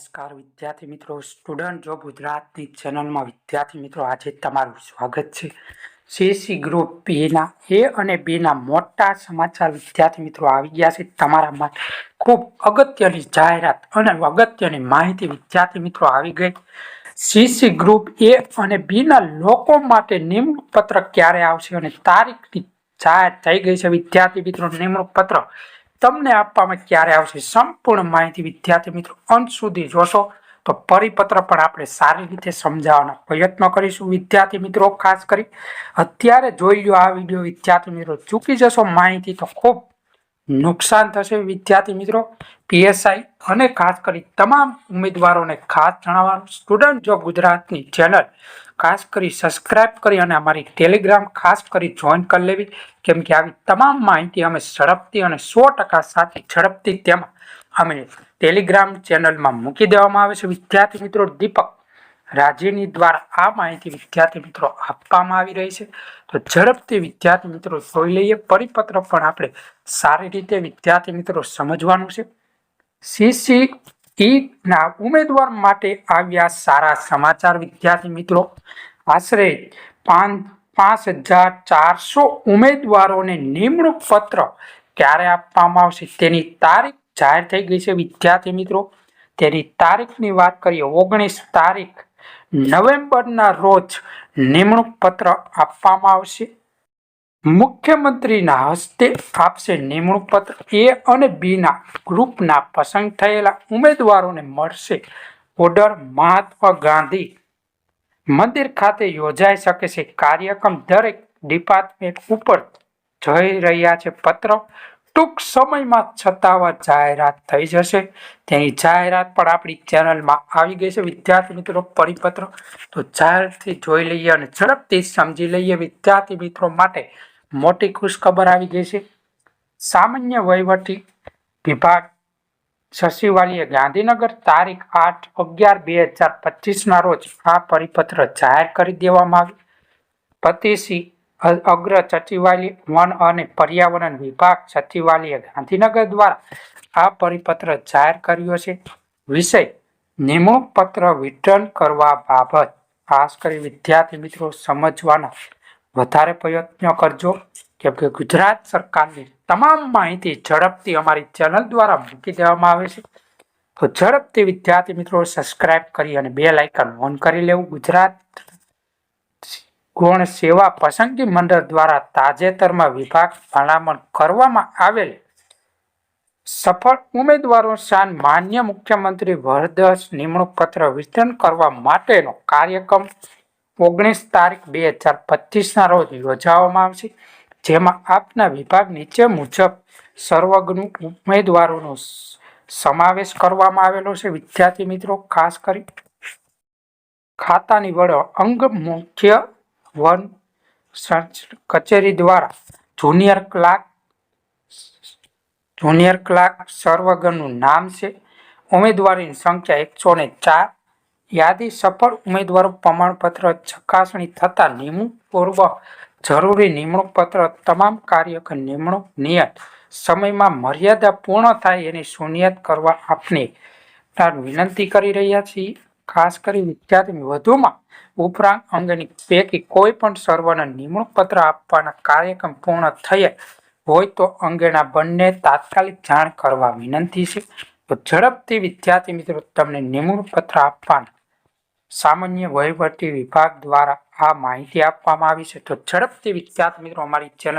નમસ્કાર વિદ્યાર્થી મિત્રો, સ્ટુડન્ટ જોબ ગુજરાતની ચેનલમાં વિદ્યાર્થી મિત્રો આજે તમારું સ્વાગત છે। સીસી ગ્રુપ બીના એ અને બીના મોટા સમાચાર વિદ્યાર્થી મિત્રો આવી ગયા છે તમારા માટે। ખૂબ અગત્યની જાહેરાત અને અગત્યની માહિતી વિદ્યાર્થી મિત્રો આવી ગઈ। સીસી ગ્રુપ એ અને બીના લોકો માટે નિમણૂક પત્ર ક્યારે આવશે અને તારીખની જાહેર થઈ ગઈ છે વિદ્યાર્થી મિત્રો। નિમણૂક પત્ર તમને આપવામાં ક્યારે આવશે સંપૂર્ણ માહિતી વિદ્યાર્થી મિત્રો અંત સુધી જોશો તો પરિપત્ર પણ આપણે સારી રીતે સમજાવવાના પ્રયત્ન કરીશું વિદ્યાર્થી મિત્રો। ખાસ કરી અત્યારે જોઈ લો આ વિડીયો વિદ્યાર્થી મિત્રો, ચૂકી જશો માહિતી તો ખૂબ નુકસાન થશે વિદ્યાર્થી મિત્રો। પીએસઆઈ અને ખાસ કરી તમામ ઉમેદવારોને ખાસ જણાવવાનું, સ્ટુડન્ટ જોબ ગુજરાતની ચેનલ ખાસ કરી સબસ્ક્રાઇબ કરી અને અમારી ટેલિગ્રામ ખાસ કરી જોઈન કરી લેવી, કેમ કે આવી તમામ માહિતી અમે ઝડપથી અને 100% સાથે ઝડપથી તેમાં અમે ટેલિગ્રામ ચેનલમાં મૂકી દેવામાં આવે છે વિદ્યાર્થી મિત્રો। દીપક રાજીની દ્વારા આ માહિતી વિદ્યાર્થી મિત્રો આપવામાં આવી રહી છે, તો ઝડપથી વિદ્યાર્થી મિત્રો જોઈ લઈએ। પરિપત્ર પણ આપણે સારી રીતે વિદ્યાર્થી મિત્રો સમજવાનું છે। સીસીઈ ના ઉમેદવાર માટે આવ્યા સારા સમાચાર વિદ્યાર્થી મિત્રો। આશરે 5,400 ઉમેદવારોને નિમણૂક પત્ર ક્યારે આપવામાં આવશે તેની તારીખ જાહેર થઈ ગઈ છે વિદ્યાર્થી મિત્રો। તેની તારીખની વાત કરીએ, 19 તારીખ નવેમ્બરના રોજ નિમણૂક પત્ર આપવામાં આવશે। મુખ્યમંત્રીના હસ્તે આપશે નિમણૂક પત્ર। એ અને બીના ગ્રુપના પસંદ થયેલા ઉમેદવારોને મળશે ઓર્ડર। મહાત્મા ગાંધી મંદિર ખાતે યોજાઈ શકે છે કાર્યક્રમ। દરેક ડિપાર્ટમેન્ટ ઉપર જઈ રહ્યા છે પત્ર। ટૂંક સમયમાં સત્તાવાર જાહેરાત થઈ જશે। તેની જાહેરાત પણ આપણી ચેનલમાં આવી ગઈ છે વિદ્યાર્થી મિત્રો। પરિપત્ર તો જાહેરથી જોઈ લઈએ અને ઝડપથી સમજી લઈએ વિદ્યાર્થી મિત્રો માટે મોટી ખુશખબર આવી ગઈ છે। સામાન્ય વહીવટી વિભાગ સચિવાલય ગાંધીનગર તારીખ 8/11/2025 ના રોજ આ પરિપત્ર જાહેર કરી દેવામાં આવ્યું। પતિસિંહ અગ્ર સચિવાલય વન અને પર્યાવરણ વિભાગ સચિવાલય ગાંધીનગર દ્વારા આ પરિપત્ર જાહેર કર્યો છે। વિષય નિમણૂક પત્ર વિતરણ કરવા બાબત ખાસ કરી વિદ્યાર્થી મિત્રો સમજવાના વધારે પ્રયત્ન કરજો, કેમ કે ગુજરાત સરકારની તમામ માહિતી ઝડપથી અમારી ચેનલ દ્વારા મૂકી દેવામાં આવે છે, તો ઝડપથી વિદ્યાર્થી મિત્રો સબસ્ક્રાઇબ કરી અને બેલ આઇકન ઓન કરી લેવું। ગુજરાત ગૌણ સેવા પસંદગી મંડળ દ્વારા તાજેતરમાં વિભાગ ભલામણ કરવામાં આવેલ સફળ ઉમેદવારો સાન માન્ય મુખ્યમંત્રી વરદહસ્ત નિમણૂક પત્ર વિતરણ કરવા માટેનો કાર્યક્રમ 19 તારીખ 2025 ના રોજ યોજવામાં આવશે, જેમાં આપના વિભાગ નીચે મુજબ સર્વગ્ન ઉમેદવારોનો સમાવેશ કરવામાં આવેલો છે વિદ્યાર્થી મિત્રો। ખાસ કરી ખાતાની વડો અંગ મુખ્ય વન કચેરી દ્વારા જુનિયર ક્લાર્ક સર્વગણનું નામ છે। ઉમેદવારોની સંખ્યા 104। યાદી સફળ ઉમેદવારો પ્રમાણપત્ર ચકાસણી થતા નિમણૂક પૂર્વ જરૂરી નિમણૂક પત્ર તમામ કાર્યકર નિમણૂક નિયત સમયમાં મર્યાદા પૂર્ણ થાય એની સુનિશ્ચિત કરવા આપને વિનંતી કરી રહ્યા છીએ। ખાસ કરી વિદ્યાર્થી વધુમાં ઉપરાંત અંગેની પૈકી કોઈ પણ સર્વને નિમણૂક પત્ર આપવાના કાર્યક્રમ પૂર્ણ થયા હોય તો અંગેના બંને તાત્કાલિક જાણ કરવા વિનંતી છે। તો ઝડપથી વિદ્યાર્થી મિત્રો તમને નિમણૂક પત્ર આપવાના સામાન્ય વહીવટી વિભાગ દ્વારા આ માહિતી આપવામાં આવી છે, તો ઝડપથી વિદ્યાર્થી મિત્રો અમારી ચેનલ